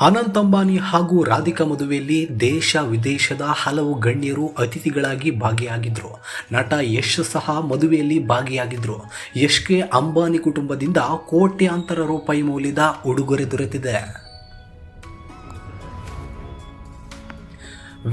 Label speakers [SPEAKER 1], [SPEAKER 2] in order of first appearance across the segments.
[SPEAKER 1] ಅನಂತ್ ಅಂಬಾನಿ ಹಾಗೂ ರಾಧಿಕಾ ಮದುವೆಯಲ್ಲಿ ದೇಶ ವಿದೇಶದ ಹಲವು ಗಣ್ಯರು ಅತಿಥಿಗಳಾಗಿ ಭಾಗಿಯಾಗಿದ್ರು. ನಟ ಯಶ್ ಸಹ ಮದುವೆಯಲ್ಲಿ ಭಾಗಿಯಾಗಿದ್ರು. ಯಶ್ಗೆ ಅಂಬಾನಿ ಕುಟುಂಬದಿಂದ ಕೋಟ್ಯಾಂತರ ರೂಪಾಯಿ ಮೌಲ್ಯದ ಉಡುಗೊರೆ ದೊರೆತಿದೆ.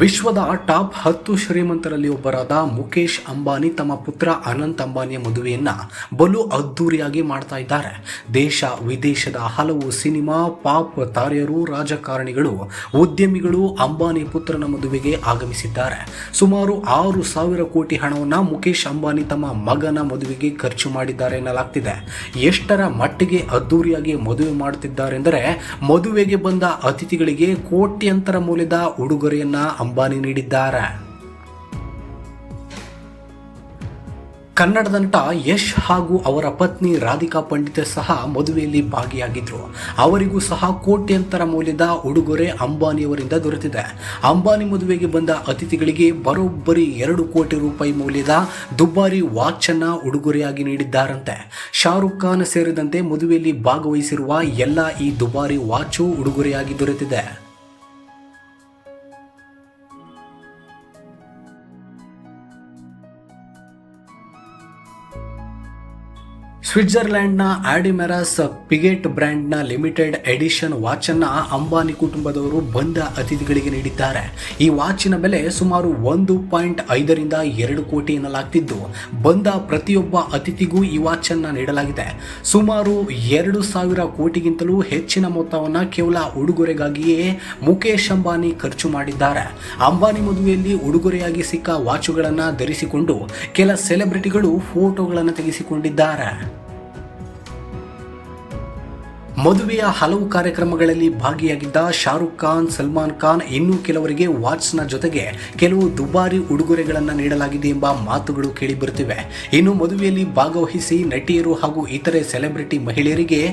[SPEAKER 1] ವಿಶ್ವದ ಟಾಪ್ 10 ಶ್ರೀಮಂತರಲ್ಲಿ ಒಬ್ಬರಾದ ಮುಕೇಶ್ ಅಂಬಾನಿ ತಮ್ಮ ಪುತ್ರ ಅನಂತ್ ಅಂಬಾನಿಯ ಮದುವೆಯನ್ನ ಬಲು ಅದ್ದೂರಿಯಾಗಿ ಮಾಡ್ತಾ ಇದ್ದಾರೆ. ದೇಶ ವಿದೇಶದ ಹಲವು ಸಿನಿಮಾ, ಪಾಪ್ ತಾರೆಯರು, ರಾಜಕಾರಣಿಗಳು, ಉದ್ಯಮಿಗಳು ಅಂಬಾನಿ ಪುತ್ರನ ಮದುವೆಗೆ ಆಗಮಿಸಿದ್ದಾರೆ. ಸುಮಾರು 6,000 ಕೋಟಿ ಹಣವನ್ನು ಮುಕೇಶ್ ಅಂಬಾನಿ ತಮ್ಮ ಮಗನ ಮದುವೆಗೆ ಖರ್ಚು ಮಾಡಿದ್ದಾರೆ ಎನ್ನಲಾಗ್ತಿದೆ. ಎಷ್ಟರ ಮಟ್ಟಿಗೆ ಅದ್ದೂರಿಯಾಗಿ ಮದುವೆ ಮಾಡುತ್ತಿದ್ದಾರೆಂದರೆ, ಮದುವೆಗೆ ಬಂದ ಅತಿಥಿಗಳಿಗೆ ಕೋಟ್ಯಂತರ ಮೌಲ್ಯದ ಉಡುಗೊರೆಯನ್ನ ಅಂಬಾನಿ ನೀಡಿದ್ದಾರೆ. ಕನ್ನಡದ ನಟ ಯಶ್ ಹಾಗೂ ಅವರ ಪತ್ನಿ ರಾಧಿಕಾ ಪಂಡಿತ್ ಸಹ ಮದುವೆಯಲ್ಲಿ ಭಾಗಿಯಾಗಿದ್ರು. ಅವರಿಗೂ ಸಹ ಕೋಟ್ಯಂತರ ಮೌಲ್ಯದ ಉಡುಗೊರೆ ಅಂಬಾನಿಯವರಿಂದ ದೊರೆತಿದೆ. ಅಂಬಾನಿ ಮದುವೆಗೆ ಬಂದ ಅತಿಥಿಗಳಿಗೆ ಬರೋಬ್ಬರಿ 2 ಕೋಟಿ ರೂಪಾಯಿ ಮೌಲ್ಯದ ದುಬಾರಿ ವಾಚ್ ಅನ್ನ ಉಡುಗೊರೆಯಾಗಿ ನೀಡಿದ್ದಾರಂತೆ. ಶಾರುಖ್ ಖಾನ್ ಸೇರಿದಂತೆ ಮದುವೆಯಲ್ಲಿ ಭಾಗವಹಿಸಿರುವ ಎಲ್ಲ ಈ ದುಬಾರಿ ವಾಚು ಉಡುಗೊರೆಯಾಗಿ ದೊರೆತಿದೆ. ಸ್ವಿಟ್ಜರ್ಲೆಂಡ್ನ ಆಡಿಮೆರಾಸ್ ಪಿಗೆಟ್ ಬ್ರ್ಯಾಂಡ್ನ ಲಿಮಿಟೆಡ್ ಎಡಿಷನ್ ವಾಚನ್ನು ಅಂಬಾನಿ ಕುಟುಂಬದವರು ಬಂದ ಅತಿಥಿಗಳಿಗೆ ನೀಡಿದ್ದಾರೆ. ಈ ವಾಚಿನ ಬೆಲೆ ಸುಮಾರು 1.5 ರಿಂದ 2 ಕೋಟಿ ಎನ್ನಲಾಗ್ತಿದ್ದು, ಬಂದ ಪ್ರತಿಯೊಬ್ಬ ಅತಿಥಿಗೂ ಈ ವಾಚನ್ನು ನೀಡಲಾಗಿದೆ. ಸುಮಾರು 2,000 ಕೋಟಿಗಿಂತಲೂ ಹೆಚ್ಚಿನ ಮೊತ್ತವನ್ನು ಕೇವಲ ಉಡುಗೊರೆಗಾಗಿಯೇ ಮುಕೇಶ್ ಅಂಬಾನಿ ಖರ್ಚು ಮಾಡಿದ್ದಾರೆ. ಅಂಬಾನಿ ಮದುವೆಯಲ್ಲಿ ಉಡುಗೊರೆಯಾಗಿ ಸಿಕ್ಕ ವಾಚುಗಳನ್ನು ಧರಿಸಿಕೊಂಡು ಕೆಲ ಸೆಲೆಬ್ರಿಟಿಗಳು ಫೋಟೋಗಳನ್ನು ತೆಗೆಸಿಕೊಂಡಿದ್ದಾರೆ. ಮದುವೆಯ ಹಲವು ಕಾರ್ಯಕ್ರಮಗಳಲ್ಲಿ ಭಾಗಿಯಾಗಿದ್ದ ಶಾರುಖ್ ಖಾನ್, ಸಲ್ಮಾನ್ ಖಾನ್, ಇನ್ನೂ ಕೆಲವರಿಗೆ ವಾಚ್ನ ಜೊತೆಗೆ ಕೆಲವು ದುಬಾರಿ ಉಡುಗೊರೆಗಳನ್ನು ನೀಡಲಾಗಿದೆ ಎಂಬ ಮಾತುಗಳು ಕೇಳಿಬರುತ್ತಿವೆ. ಇನ್ನು ಮದುವೆಯಲ್ಲಿ ಭಾಗವಹಿಸಿ ನಟಿಯರು ಹಾಗೂ ಇತರೆ ಸೆಲೆಬ್ರಿಟಿ ಮಹಿಳೆಯರಿಗೆ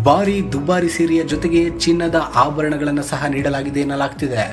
[SPEAKER 1] ಭಾರಿ ದುಬಾರಿ ಸೀರೆಯ ಜೊತೆಗೆ ಚಿನ್ನದ ಆಭರಣಗಳನ್ನು ಸಹ ನೀಡಲಾಗಿದೆ ಎನ್ನಲಾಗ್ತಿದೆ.